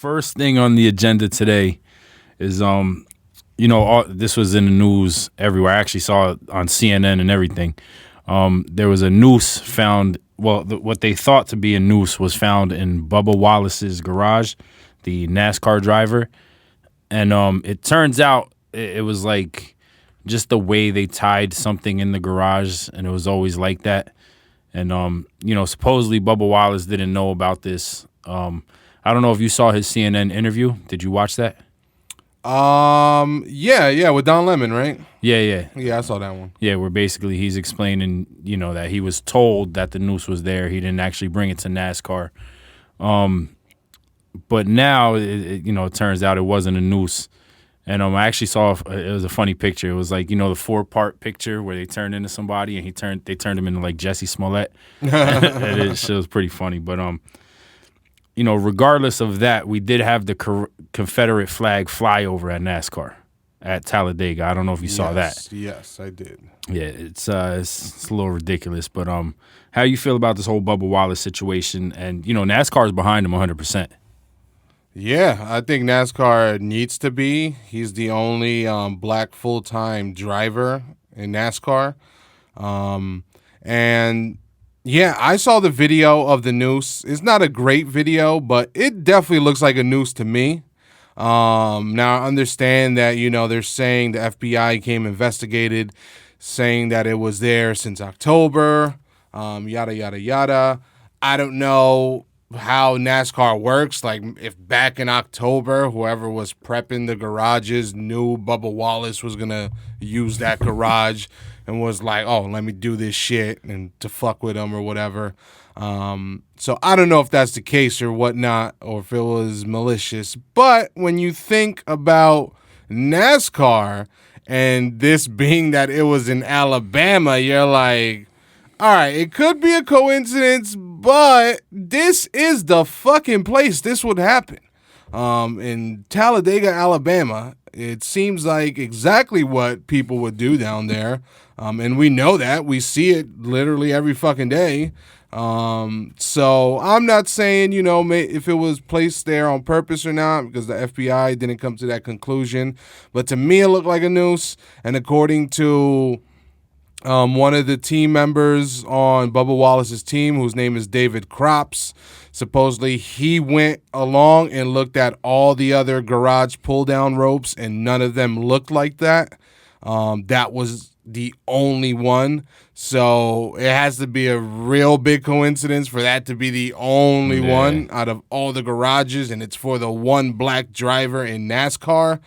First thing on the agenda today is this was in the news everywhere. I actually saw it on CNN and everything. There was a noose found. Well, what they thought to be a noose was found in Bubba Wallace's garage, the NASCAR driver, and it turns out it was like just the way they tied something in the garage, and it was always like that. And supposedly Bubba Wallace didn't know about this. I don't know if you saw his CNN interview. Did you watch that? Yeah, with Don Lemon, right? Yeah. Yeah, I saw that one. Yeah, where basically he's explaining, that he was told that the noose was there. He didn't actually bring it to NASCAR. But now, it turns out it wasn't a noose. And I actually saw it was a funny picture. It was like, the 4-part picture where they turned into somebody and they turned him into like Jesse Smollett. And it was pretty funny. But regardless of that, we did have the Confederate flag fly over at NASCAR at Talladega. I don't know if you saw that. Yes, I did. Yeah, it's a little ridiculous. But how you feel about this whole Bubba Wallace situation? And NASCAR is behind him 100%. Yeah, I think NASCAR needs to be. He's the only black full-time driver in NASCAR. And yeah, I saw the video of the noose. It's not a great video, but it definitely looks like a noose to me. Now I understand that, they're saying the FBI came investigated, saying that it was there since October, yada, yada, yada. I don't know how NASCAR works. Like, if back in October, whoever was prepping the garages knew Bubba Wallace was going to use that garage and was like, oh, let me do this shit and to fuck with him or whatever. So I don't know if that's the case or whatnot, or if it was malicious. But when you think about NASCAR and this being that it was in Alabama, you're like, all right, it could be a coincidence, but this is the fucking place this would happen. In Talladega, Alabama, it seems like exactly what people would do down there. And we know that. We see it literally every fucking day. So I'm not saying, if it was placed there on purpose or not, because the FBI didn't come to that conclusion. But to me, it looked like a noose. And according to one of the team members on Bubba Wallace's team, whose name is David Crops, supposedly he went along and looked at all the other garage pull-down ropes, and none of them looked like that. That was the only one. So it has to be a real big coincidence for that to be the only one out of all the garages, and it's for the one black driver in NASCAR.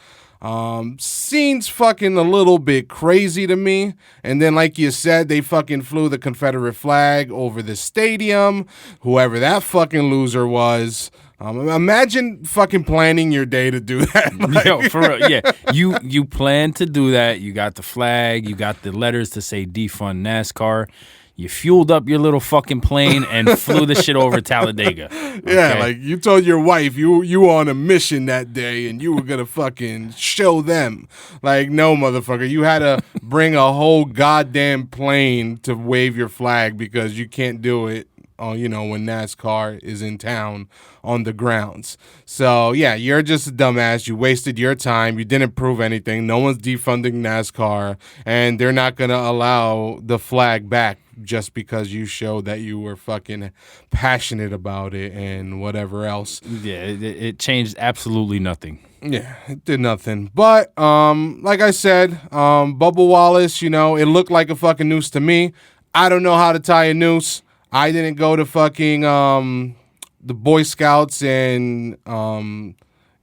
Seems fucking a little bit crazy to me. And then, like you said, they fucking flew the Confederate flag over the stadium. Whoever that fucking loser was. Imagine fucking planning your day to do that. Like, yo, for real, yeah. You plan to do that. You got the flag. You got the letters to say defund NASCAR. You fueled up your little fucking plane and flew the shit over Talladega. Okay? Yeah, like you told your wife you were on a mission that day and you were going to fucking show them. Like, no, motherfucker. You had to bring a whole goddamn plane to wave your flag because you can't do it, when NASCAR is in town on the grounds. So, yeah, you're just a dumbass. You wasted your time. You didn't prove anything. No one's defunding NASCAR, and they're not going to allow the flag back just because you showed that you were fucking passionate about it and whatever else. Yeah, it changed absolutely nothing. Yeah, it did nothing. But, like I said, Bubba Wallace, it looked like a fucking noose to me. I don't know how to tie a noose. I didn't go to fucking the Boy Scouts and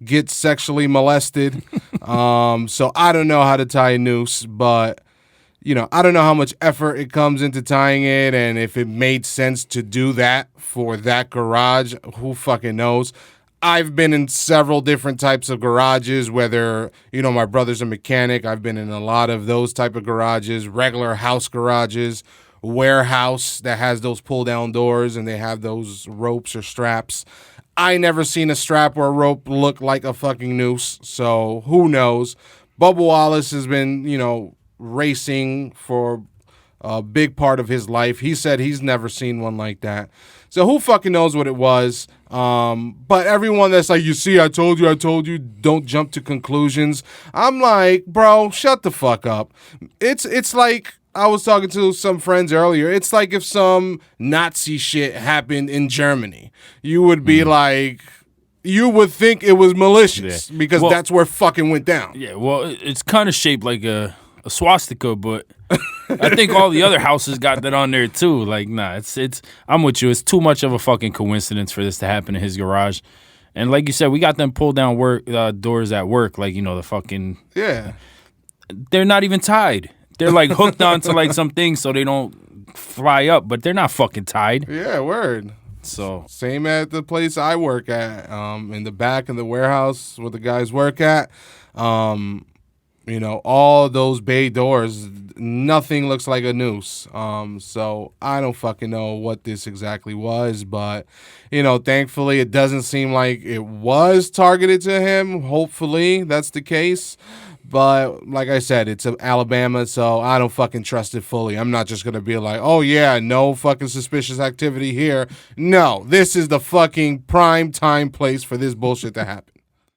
get sexually molested. So I don't know how to tie a noose, but I don't know how much effort it comes into tying it, and if it made sense to do that for that garage, who fucking knows. I've been in several different types of garages, whether, my brother's a mechanic. I've been in a lot of those type of garages, regular house garages, warehouse that has those pull down doors and they have those ropes or straps. I never seen a strap or a rope look like a fucking noose, so who knows. Bubba Wallace has been, racing for a big part of his life. He said he's never seen one like that. So who fucking knows what it was? But everyone that's like, you see, I told you, don't jump to conclusions. I'm like, bro, shut the fuck up. It's like, I was talking to some friends earlier. It's like if some Nazi shit happened in Germany. You would be like, you would think it was malicious because that's where fucking went down. Yeah, well, it's kind of shaped like a swastika, but I think all the other houses got that on there too. Like, nah, it's. I'm with you. It's too much of a fucking coincidence for this to happen in his garage. And like you said, we got them pull down doors at work. Like, you know, the fucking they're not even tied. They're like hooked onto like some things so they don't fly up, but they're not fucking tied. Yeah, word. So same at the place I work at, in the back of the warehouse where the guys work at. You know, all those bay doors, nothing looks like a noose. So I don't fucking know what this exactly was, but, you know, thankfully it doesn't seem like it was targeted to him. Hopefully that's the case. But like I said, it's Alabama, so I don't fucking trust it fully. I'm not just going to be like, oh yeah, no fucking suspicious activity here. No, this is the fucking prime time place for this bullshit to happen.